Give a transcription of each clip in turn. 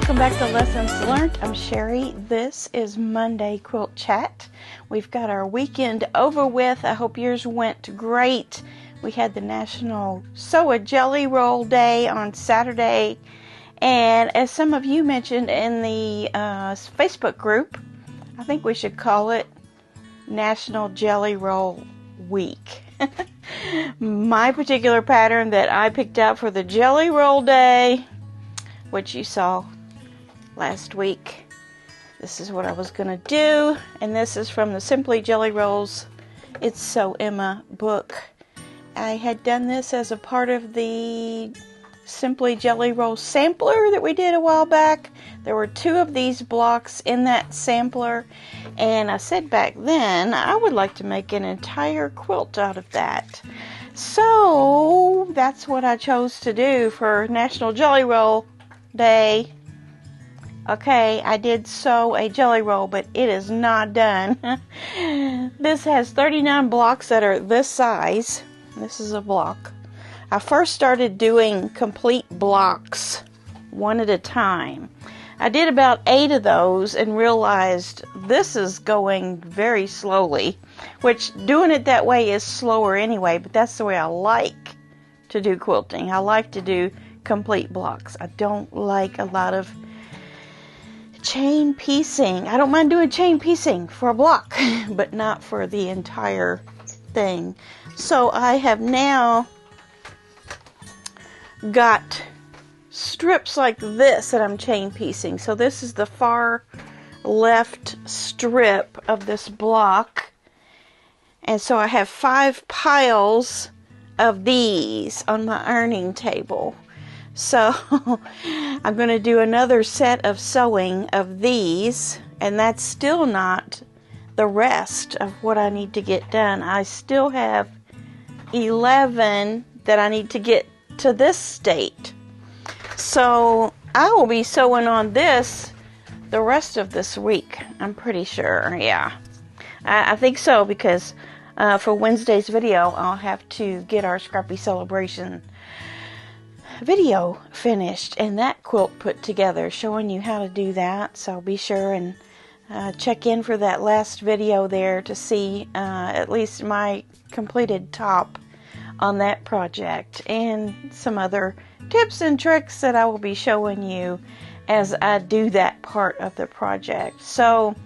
Welcome back to Lessons Learned. I'm Sherry. This is Monday Quilt Chat. We've got our weekend over with. I hope yours went great. We had the National Sew a Jelly Roll Day on Saturday. And as some of you mentioned in the Facebook group, I think we should call it National Jelly Roll Week. My particular pattern that I picked out for the Jelly Roll Day, which you saw last week, this is what I was going to do. And this is from the Simply Jelly Rolls It's So Emma book. I had done this as a part of the Simply Jelly Roll sampler that we did a while back. There were 2 of these blocks in that sampler, and I said back then I would like to make an entire quilt out of that. So that's what I chose to do for National Jelly Roll Day. Okay, I did sew a jelly roll, but it is not done. This has 39 blocks that are this size. This is a block. I first started doing complete blocks, one at a time. I did about 8 of those and realized this is going very slowly, which doing it that way is slower anyway, but that's the way I like to do quilting. I like to do complete blocks. I don't like a lot of chain piecing. I don't mind doing chain piecing for a block, but not for the entire thing. So I have now got strips like this that I'm chain piecing. So this is the far left strip of this block. And so I have 5 piles of these on my ironing table. So I'm going to do another set of sewing of these, and that's still not the rest of what I need to get done. I still have 11 that I need to get to this state. So I will be sewing on this the rest of this week, I'm pretty sure. Yeah, I think so, because for Wednesday's video I'll have to get our Scrappy Celebration video finished and that quilt put together, showing you how to do that. So be sure and check in for that last video there to see at least my completed top on that project, and some other tips and tricks that I will be showing you as I do that part of the project. So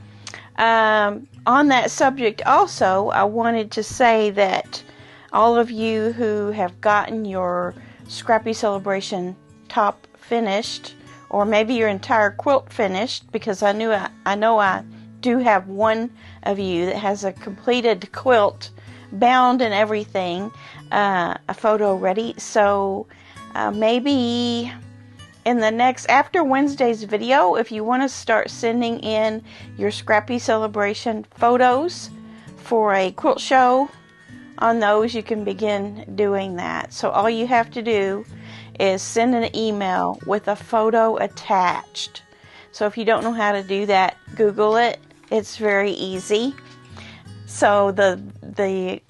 on that subject also, I wanted to say that all of you who have gotten your Scrappy Celebration top finished, or maybe your entire quilt finished, because I know I do have one of you that has a completed quilt, bound and everything, a photo ready. So maybe in the next, after Wednesday's video, if you want to start sending in your Scrappy Celebration photos for a quilt show, on those you can begin doing that. So all you have to do is send an email with a photo attached. So if you don't know how to do that, Google it. It's very easy. So the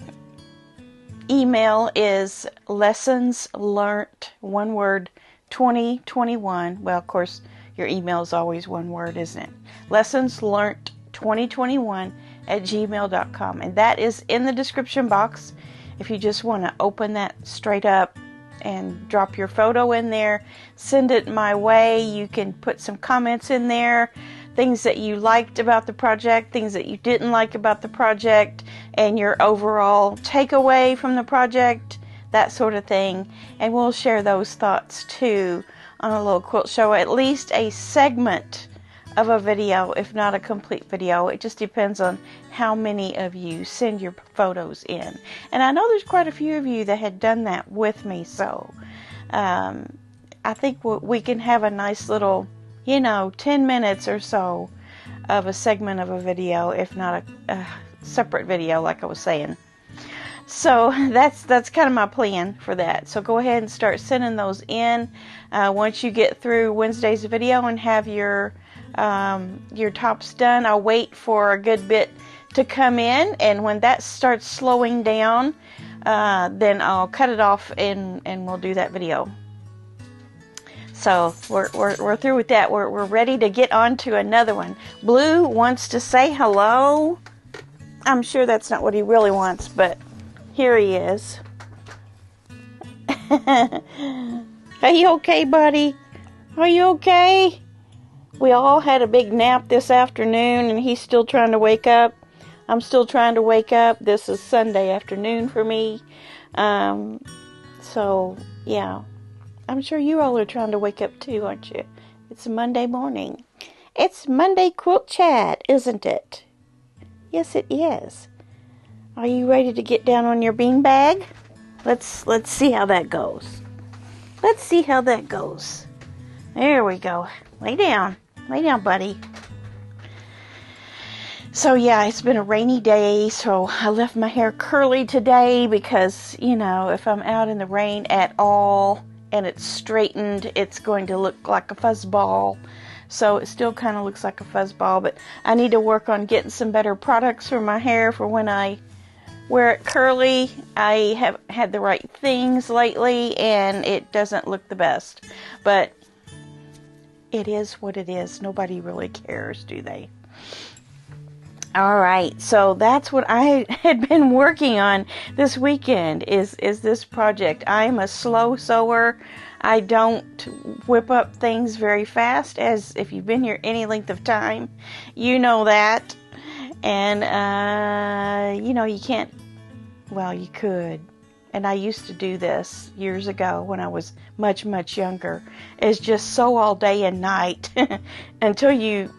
email is LessonsLearnt, one word, 2021. Well, of course, your email is always one word, isn't it? LessonsLearnt 2021 at gmail.com, and that is in the description box. If you just want to open that straight up and drop your photo in there, send it my way. You can put some comments in there, things that you liked about the project, things that you didn't like about the project, and your overall takeaway from the project, that sort of thing. And we'll share those thoughts too on a little quilt show, at least a segment of a video, if not a complete video. It just depends on how many of you send your photos in. And I know there's quite a few of you that had done that with me, so I think we can have a nice little, 10 minutes or so of a segment of a video, if not a separate video, like I was saying. So that's kind of my plan for that. So go ahead and start sending those in. Once you get through Wednesday's video and have your tops done, I'll wait for a good bit to come in, and when that starts slowing down, then I'll cut it off and we'll do that video. So we're through with that. We're ready to get on to another one. Blue wants to say hello. I'm sure that's not what he really wants, but here he is. Are you okay, buddy? Are you okay? We all had a big nap this afternoon, and he's still trying to wake up. I'm still trying to wake up. This is Sunday afternoon for me. So, yeah. I'm sure you all are trying to wake up too, aren't you? It's Monday morning. It's Monday Quilt Chat, isn't it? Yes, it is. Are you ready to get down on your beanbag? Let's see how that goes. Let's see how that goes. There we go. Lay down. Lay down, buddy. So, yeah, it's been a rainy day, so I left my hair curly today because, you know, if I'm out in the rain at all and it's straightened, it's going to look like a fuzzball. So it still kind of looks like a fuzzball, but I need to work on getting some better products for my hair for when I wear it curly. I have had the right things lately, and it doesn't look the best. But it is what it is. Nobody really cares, do they? All right, so that's what I had been working on this weekend is this project. I'm a slow sewer. I don't whip up things very fast, as if you've been here any length of time, you know that. And, you know, you can't, well, you could. And I used to do this years ago when I was much, much younger. It's just sew all day and night until you're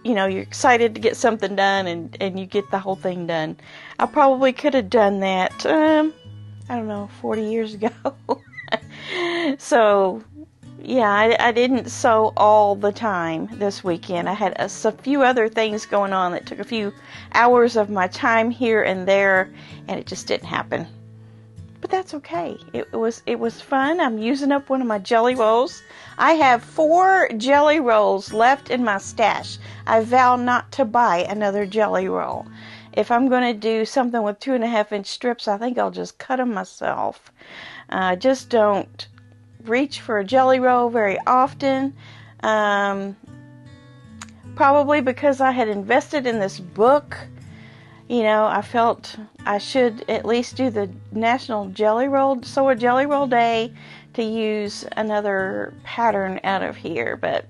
excited to get something done and you get the whole thing done. I probably could have done that, I don't know, 40 years ago. So, yeah, I didn't sew all the time this weekend. I had a few other things going on that took a few hours of my time here and there, and it just didn't happen. But that's okay. It was fun. I'm using up one of my jelly rolls. I have 4 jelly rolls left in my stash. I vow not to buy another jelly roll. If I'm going to do something with 2.5-inch strips, I think I'll just cut them myself. Just don't reach for a jelly roll very often. Probably because I had invested in this book. You know, I felt I should at least do the National Jelly Roll, Sew a Jelly Roll Day to use another pattern out of here. But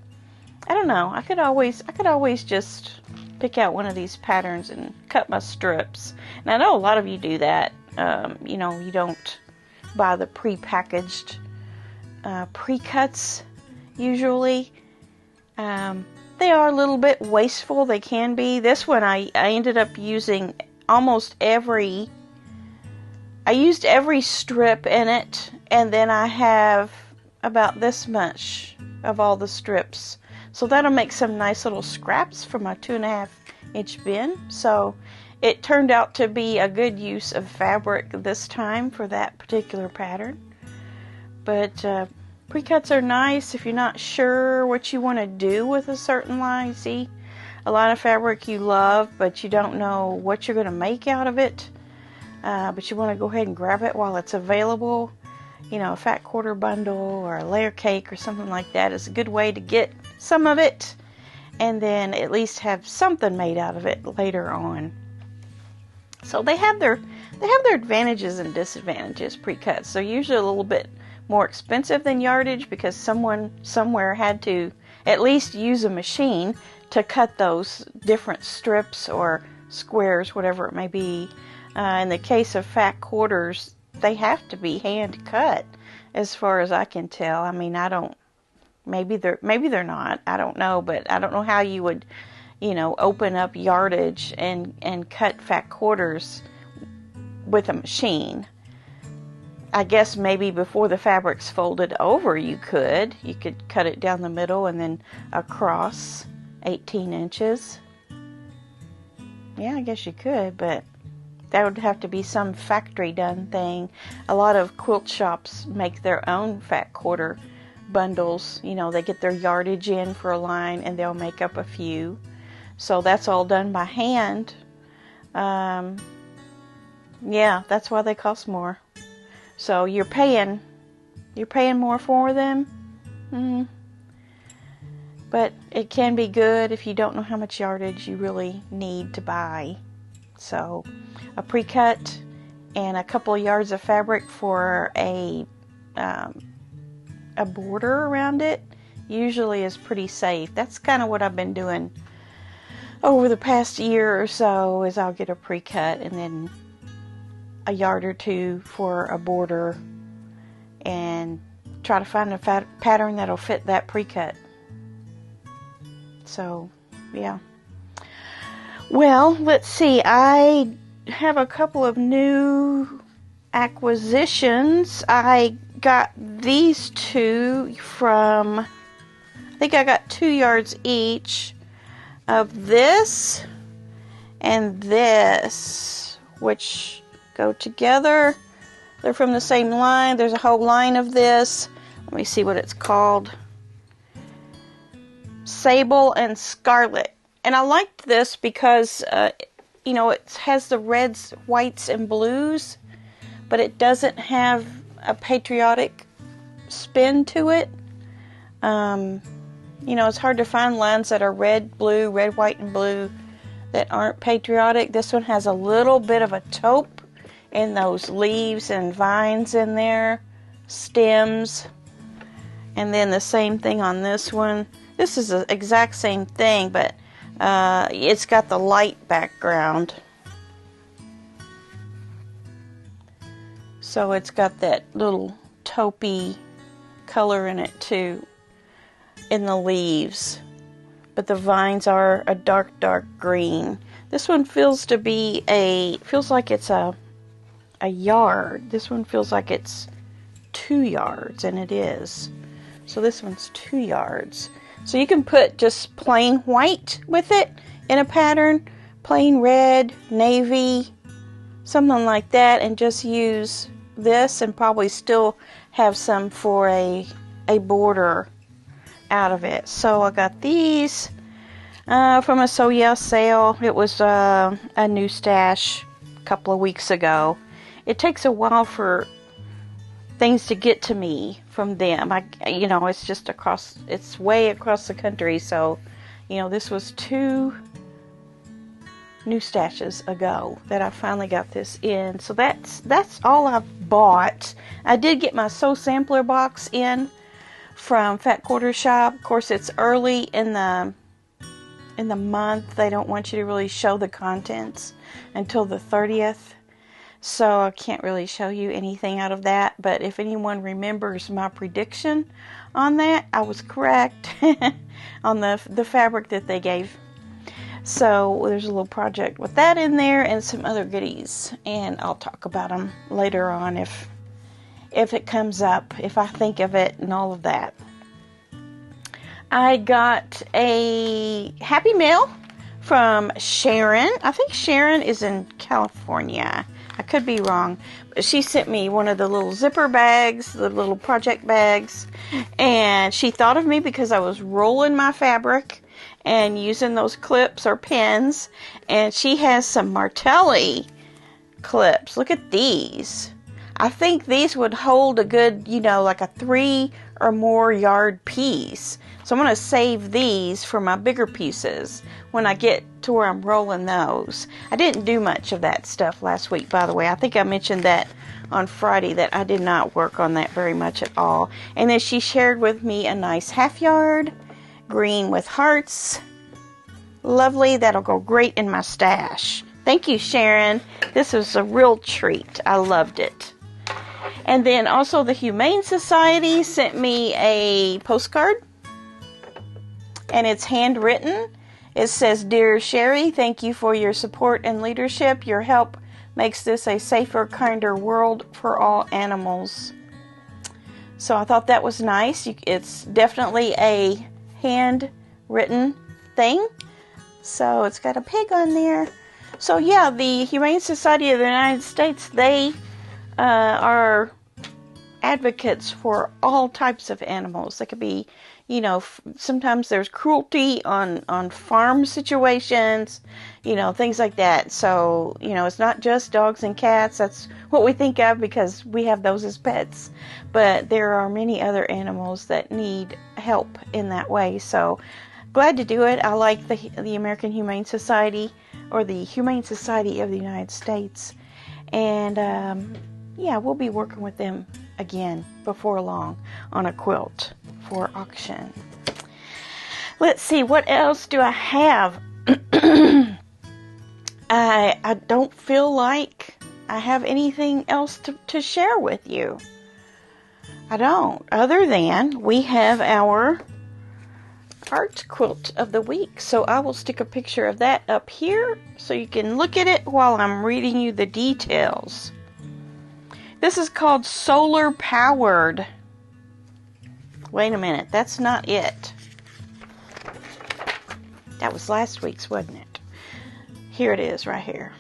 I don't know. I could always just pick out one of these patterns and cut my strips. And I know a lot of you do that. You know, you don't buy the pre-packaged pre-cuts usually. They are a little bit wasteful. They can be. This one I ended up using almost I used every strip in it, and then I have about this much of all the strips. So that'll make some nice little scraps for my 2.5-inch bin. So it turned out to be a good use of fabric this time for that particular pattern. But pre-cuts are nice if you're not sure what you want to do with a certain line. See, a line of fabric you love, but you don't know what you're going to make out of it. But you want to go ahead and grab it while it's available. You know, a fat quarter bundle or a layer cake or something like that is a good way to get some of it, and then at least have something made out of it later on. So they have their advantages and disadvantages. Pre-cuts. They're usually a little bit more expensive than yardage because someone somewhere had to at least use a machine to cut those different strips or squares, whatever it may be. In the case of fat quarters, they have to be hand cut, as far as I can tell. I mean, maybe they're not. I don't know, but I don't know how you would, open up yardage and cut fat quarters with a machine. I guess maybe before the fabric's folded over, you could cut it down the middle and then across 18 inches. Yeah, I guess you could, but that would have to be some factory done thing. A lot of quilt shops make their own fat quarter bundles. They get their yardage in for a line and they'll make up a few. So that's all done by hand. Yeah, that's why they cost more. So you're paying more for them. but it can be good if you don't know how much yardage you really need to buy. So a pre-cut and a couple of yards of fabric for a border around it usually is pretty safe. That's kind of what I've been doing over the past year or so, is I'll get a pre-cut and then a yard or two for a border and try to find a pattern that'll fit that pre-cut. So, yeah. Well, let's see. I have a couple of new acquisitions. I got these two from, I think I got 2 yards each of this and this, which go together. They're from the same line. There's a whole line of this. Let me see what it's called. Sable and Scarlet. And I liked this because, you know, it has the reds, whites, and blues, but it doesn't have a patriotic spin to it. You know, it's hard to find lines that are red, white, and blue that aren't patriotic. This one has a little bit of a taupe in those leaves and vines in there, stems, and then the same thing on this one. This is the exact same thing, but it's got the light background. So it's got that little taupey color in it too, in the leaves. But the vines are a dark green. This one feels like it's a yard. This one feels like it's 2 yards, and it is. So this one's 2 yards. So you can put just plain white with it in a pattern, plain red, navy, something like that, and just use this and probably still have some for a border out of it. So I got these from a So Yeah sale. It was a new stash a couple of weeks ago. It takes a while for things to get to me from them. You know, it's just it's way across the country. So, you know, this was 2 new stashes ago that I finally got this in. So that's all I've bought. I did get my Sew Sampler box in from Fat Quarter Shop. Of course, it's early in the month. They don't want you to really show the contents until the 30th. So I can't really show you anything out of that. But if anyone remembers my prediction on that, I was correct on the fabric that they gave. So there's a little project with that in there and some other goodies. And I'll talk about them later on if it comes up, if I think of it and all of that. I got a Happy Mail from Sharon. I think Sharon is in California. I could be wrong. But she sent me one of the little zipper bags, the little project bags. And she thought of me because I was rolling my fabric and using those clips or pins. And she has some Martelli clips. Look at these. I think these would hold a good, you know, like a 3 or more yard piece. So I'm going to save these for my bigger pieces when I get to where I'm rolling those. I didn't do much of that stuff last week, by the way. I think I mentioned that on Friday that I did not work on that very much at all. And then she shared with me a nice half yard, green with hearts. Lovely. That'll go great in my stash. Thank you, Sharon. This was a real treat. I loved it. And then also the Humane Society sent me a postcard. And it's handwritten. It says, "Dear Sherry, thank you for your support and leadership. Your help makes this a safer, kinder world for all animals." So I thought that was nice. It's definitely a handwritten thing. So it's got a pig on there. So yeah, the Humane Society of the United States, they are advocates for all types of animals. They could be, you know, sometimes there's cruelty on farm situations, you know, things like that. So, you know, it's not just dogs and cats. That's what we think of because we have those as pets. But there are many other animals that need help in that way. So, glad to do it. I like the American Humane Society, or the Humane Society of the United States. And, yeah, we'll be working with them again before long on a quilt for auction. Let's see, what else do I have? I don't feel like I have anything else to share with you. I don't, other than we have our art quilt of the week. So I will stick a picture of that up here so you can look at it while I'm reading you the details. This is called Solar Powered. Wait a minute, that's not it. That was last week's, wasn't it? Here it is, right here.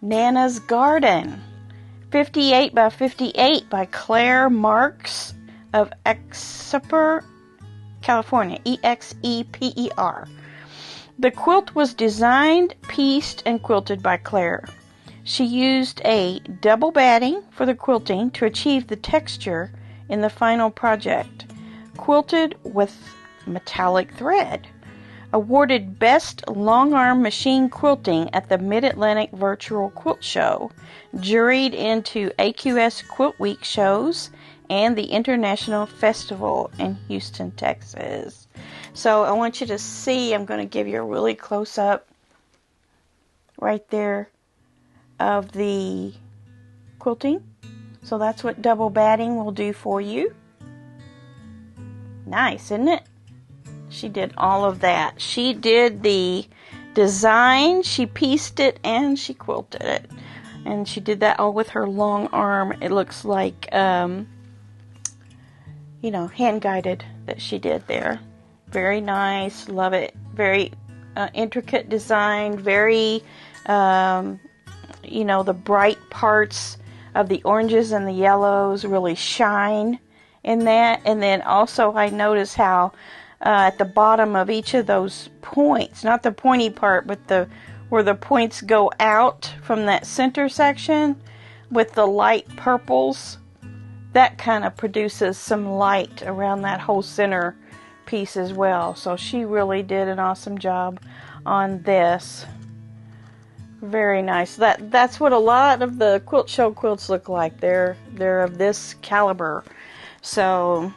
Nana's Garden, 58 by 58 by Claire Marks of Exeper, California, Exeper. The quilt was designed, pieced, and quilted by Claire. She used a double batting for the quilting to achieve the texture in the final project. Quilted with metallic thread. Awarded Best Longarm Machine Quilting at the Mid-Atlantic Virtual Quilt Show. Juried into AQS Quilt Week shows and the International Festival in Houston, Texas. So I want you to see, I'm going to give you a really close-up right there of the quilting. So that's what double batting will do for you. Nice, isn't it? She did all of that. She did the design, she pieced it, and she quilted it. And she did that all with her long arm. It looks like, you know, hand-guided that she did there. Very nice. Love it. Very intricate design. Very, you know, the bright parts of the oranges and the yellows really shine in that. And then also I notice how at the bottom of each of those points, not the pointy part, but where the points go out from that center section with the light purples, that kind of produces some light around that whole center piece as well. So she really did an awesome job on this. Very nice. That's what a lot of the quilt show quilts look like. They're of this caliber. So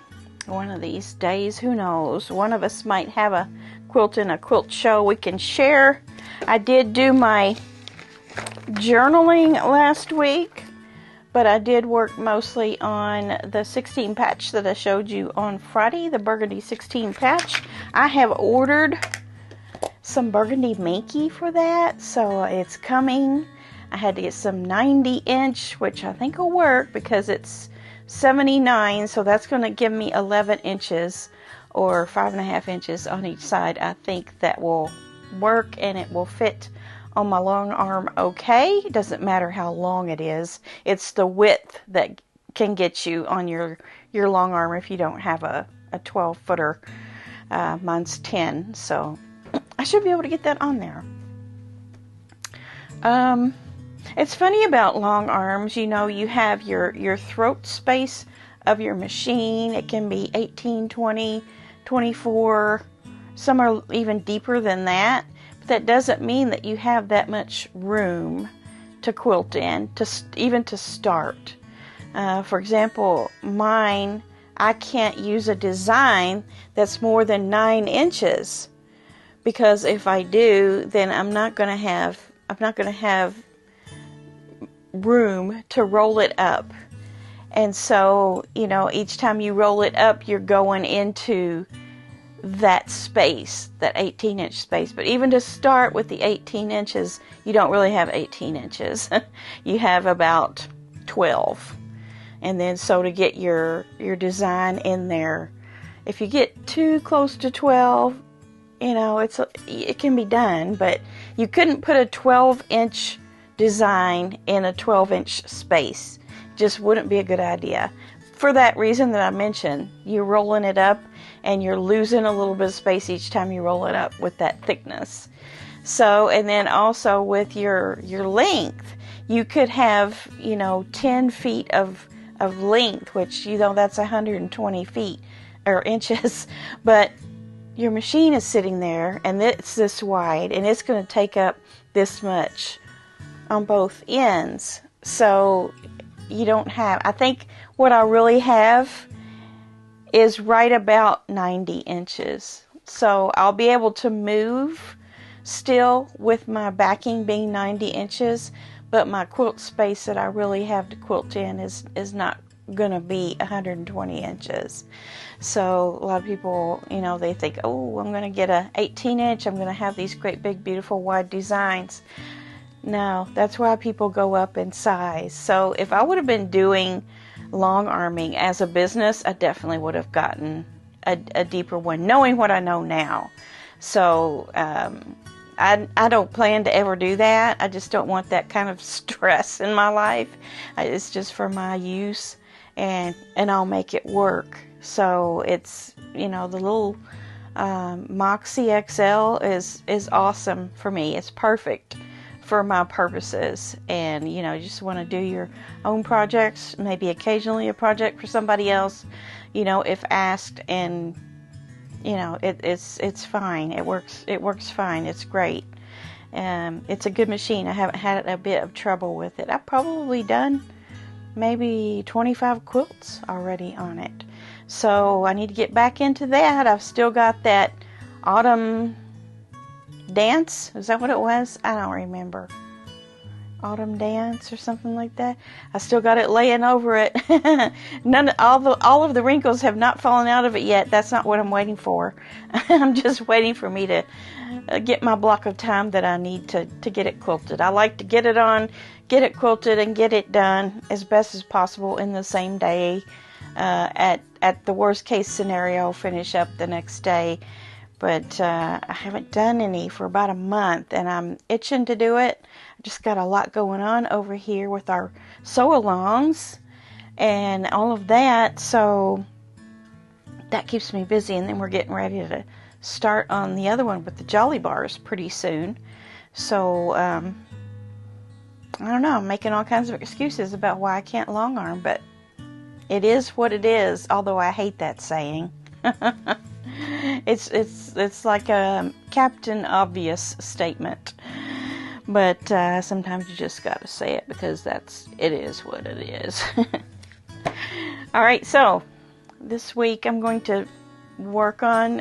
one of these days, who knows, one of us might have a quilt in a quilt show we can share. I did do my journaling last week, but I did work mostly on the 16 patch that I showed you on Friday, the burgundy 16 patch. I have ordered some burgundy Minky for that, so it's coming. I had to get some 90-inch, which I think will work because it's 79, so that's going to give me 11 inches or 5.5 inches on each side. I think that will work and it will fit on my long arm okay. It doesn't matter how long it is. It's the width that can get you on your long arm if you don't have a 12-footer. Mine's 10, so I should be able to get that on there. It's funny about long arms, you know, you have your throat space of your machine. It can be 18, 20, 24. Some are even deeper than that. But that doesn't mean that you have that much room to quilt in, even to start. For example, mine, I can't use a design that's more than 9 inches. Because if I do, then I'm not going to have room to roll it up. And so, you know, each time you roll it up, you're going into that space, that 18-inch space. But even to start with the 18 inches, you don't really have 18 inches. You have about 12. And then so to get your design in there, if you get too close to 12, you know, it can be done, but you couldn't put a 12-inch design in a 12-inch space. It just wouldn't be a good idea. For that reason that I mentioned, you're rolling it up and you're losing a little bit of space each time you roll it up with that thickness. So, and then also with your length, you could have, 10 feet of length, which, that's 120 feet or inches, but your machine is sitting there and it's this wide and it's going to take up this much on both ends. So you don't have, I think what I really have is right about 90 inches. So I'll be able to move still with my backing being 90 inches, but my quilt space that I really have to quilt in is not going to be 120 inches. So a lot of people, they think, oh, I'm going to get a 18 inch. I'm going to have these great big beautiful wide designs. No, that's why people go up in size. So if I would have been doing long arming as a business, I definitely would have gotten a deeper one, knowing what I know now. So I don't plan to ever do that. I just don't want that kind of stress in my life. It's just for my use, and I'll make it work. So it's, the little Moxie XL is awesome for me. It's perfect for my purposes. And, you just want to do your own projects, maybe occasionally a project for somebody else, if asked, and it's fine. It works fine. It's great. It's a good machine. I haven't had a bit of trouble with it. I've probably done maybe 25 quilts already on it. So I need to get back into that. I've still got that autumn dance. Is that what it was? I don't remember. Autumn dance or something like that. I still got it laying over it. All of the wrinkles have not fallen out of it yet. That's not what I'm waiting for. I'm just waiting for me to get my block of time that I need to get it quilted. I like to get it on, get it quilted, and get it done as best as possible in the same day. At the worst case scenario, finish up the next day. But I haven't done any for about a month, and I'm itching to do it. I just got a lot going on over here with our sew-alongs and all of that, so that keeps me busy. And then we're getting ready to start on the other one with the Jolly Bars pretty soon. So I don't know, I'm making all kinds of excuses about why I can't long arm, but it is what it is, although I hate that saying. It's like a Captain Obvious statement, but sometimes you just gotta say it because it is what it is. All right, so this week I'm going to work on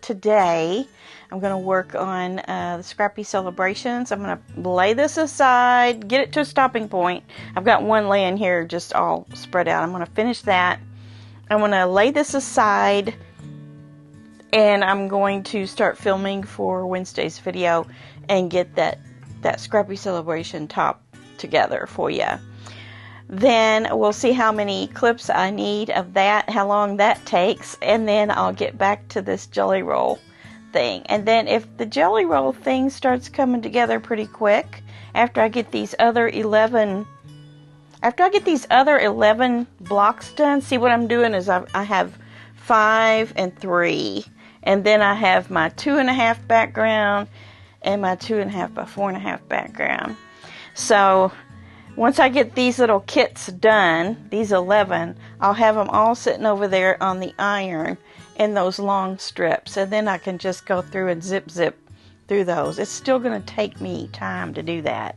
today. I'm going to work on the Scrappy Celebrations. I'm going to lay this aside, get it to a stopping point. I've got one laying here just all spread out. I'm going to finish that. I'm going to lay this aside, and I'm going to start filming for Wednesday's video and get that Scrappy Celebration top together for you. Then we'll see how many clips I need of that, how long that takes, and then I'll get back to this jelly roll thing. And then if the jelly roll thing starts coming together pretty quick, after I get these other 11 blocks done, see what I'm doing is I have 5 and 3, and then I have my 2.5 background and my 2.5 by 4.5 background. So once I get these little kits done, these 11, I'll have them all sitting over there on the iron in those long strips, and then I can just go through and zip through those. It's still going to take me time to do that,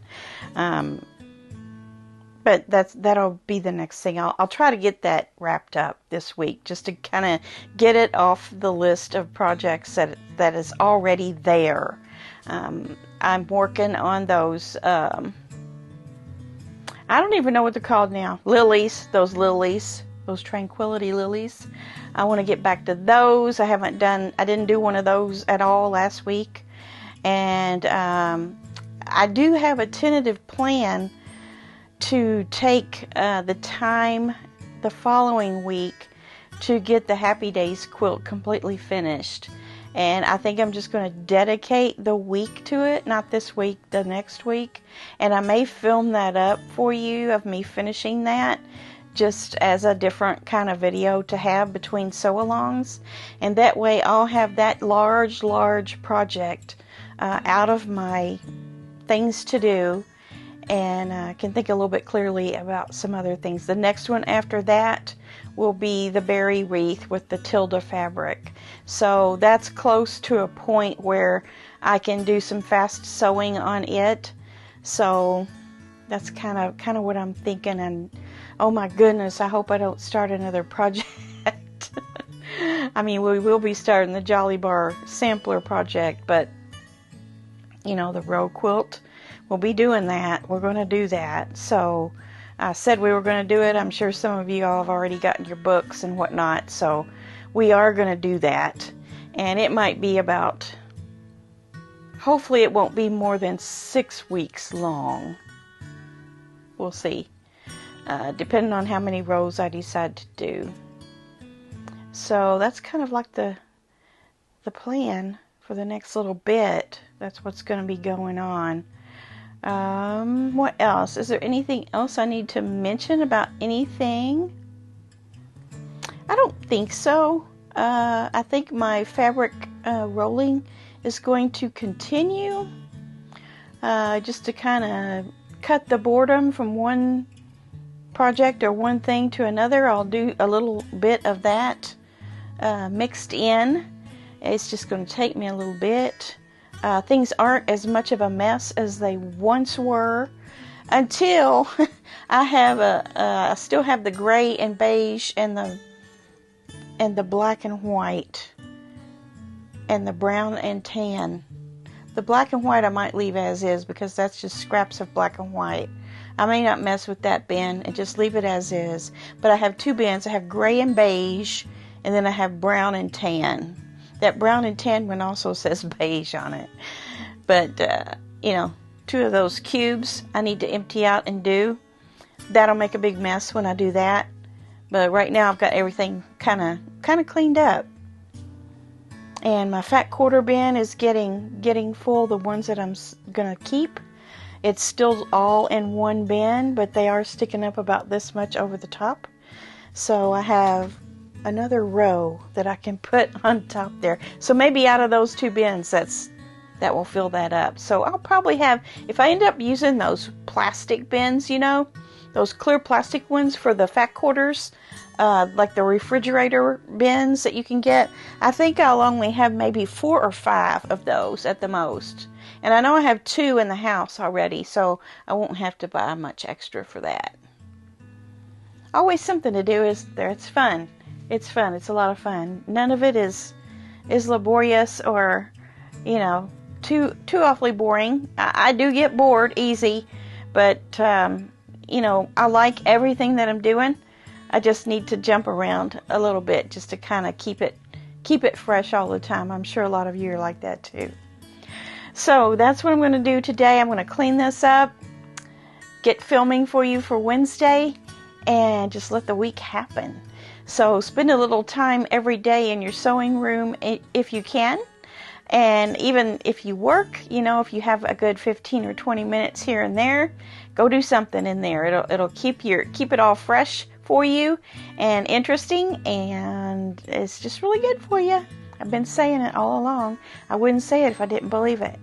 but that'll be the next thing. I'll try to get that wrapped up this week, just to kind of get it off the list of projects that is already there. I'm working on those. I don't even know what they're called now. Lilies, those tranquility lilies. I want to get back to those. I didn't do one of those at all last week. And I do have a tentative plan to take the time the following week to get the Happy Days quilt completely finished. And I think I'm just going to dedicate the week to it, not this week, the next week. And I may film that up for you of me finishing that, just as a different kind of video to have between sew-alongs. And that way I'll have that large project out of my things to do, and can think a little bit clearly about some other things. The next one after that will be the berry wreath with the Tilda fabric. So that's close to a point where I can do some fast sewing on it. So that's kind of what I'm thinking. And oh my goodness, I hope I don't start another project. I mean, we will be starting the Jolly Bar sampler project, but you know, the row quilt, we'll be doing that. We're going to do that. So I said we were going to do it. I'm sure some of you all have already gotten your books and whatnot. So we are going to do that. And it might be about, hopefully it won't be more than 6 weeks long. We'll see. Depending on how many rows I decide to do. So that's kind of like the plan for the next little bit. That's what's going to be going on. What else? Is there anything else I need to mention about anything? I don't think so. I think my fabric rolling is going to continue. Just to kind of cut the boredom from one project or one thing to another. I'll do a little bit of that mixed in. It's just going to take me a little bit. Things aren't as much of a mess as they once were, until I still have the gray and beige and the black and white and the brown and tan. The black and white I might leave as is, because that's just scraps of black and white. I may not mess with that bin and just leave it as is. But I have 2 bins. I have gray and beige, and then I have brown and tan. That brown and tan one also says beige on it. But, you know, 2 of those cubes I need to empty out and do. That'll make a big mess when I do that. But right now I've got everything kind of cleaned up. And my fat quarter bin is getting full, the ones that I'm going to keep. It's still all in one bin, but they are sticking up about this much over the top. So I have another row that I can put on top there. So maybe out of those 2 bins, that will fill that up. So I'll probably have, if I end up using those plastic bins, you know, those clear plastic ones for the fat quarters, like the refrigerator bins that you can get, I think I'll only have maybe 4 or 5 of those at the most. And I know I have 2 in the house already, so I won't have to buy much extra for that. Always something to do, is there. It's fun. It's fun. It's a lot of fun. None of it is laborious or, you know, too awfully boring. I do get bored easy, but you know, I like everything that I'm doing. I just need to jump around a little bit just to kind of keep it fresh all the time. I'm sure a lot of you are like that too. So that's what I'm going to do today. I'm going to clean this up, get filming for you for Wednesday, and just let the week happen. So spend a little time every day in your sewing room if you can. And even if you work, you know, if you have a good 15 or 20 minutes here and there, go do something in there. It'll keep it all fresh for you and interesting, and it's just really good for you. I've been saying it all along. I wouldn't say it if I didn't believe it.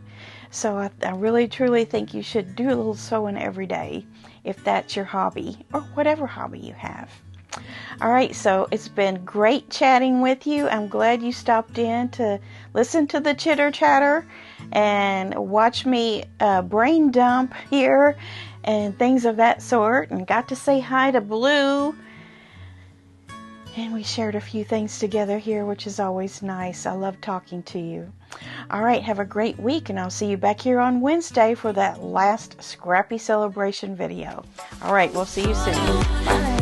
So I really truly think you should do a little sewing every day if that's your hobby, or whatever hobby you have. All right, so it's been great chatting with you. I'm glad you stopped in to listen to the chitter chatter and watch me brain dump here and things of that sort, and got to say hi to Blue. And we shared a few things together here, which is always nice. I love talking to you. All right, have a great week, and I'll see you back here on Wednesday for that last Scrappy Celebration video. All right, we'll see you soon. Bye.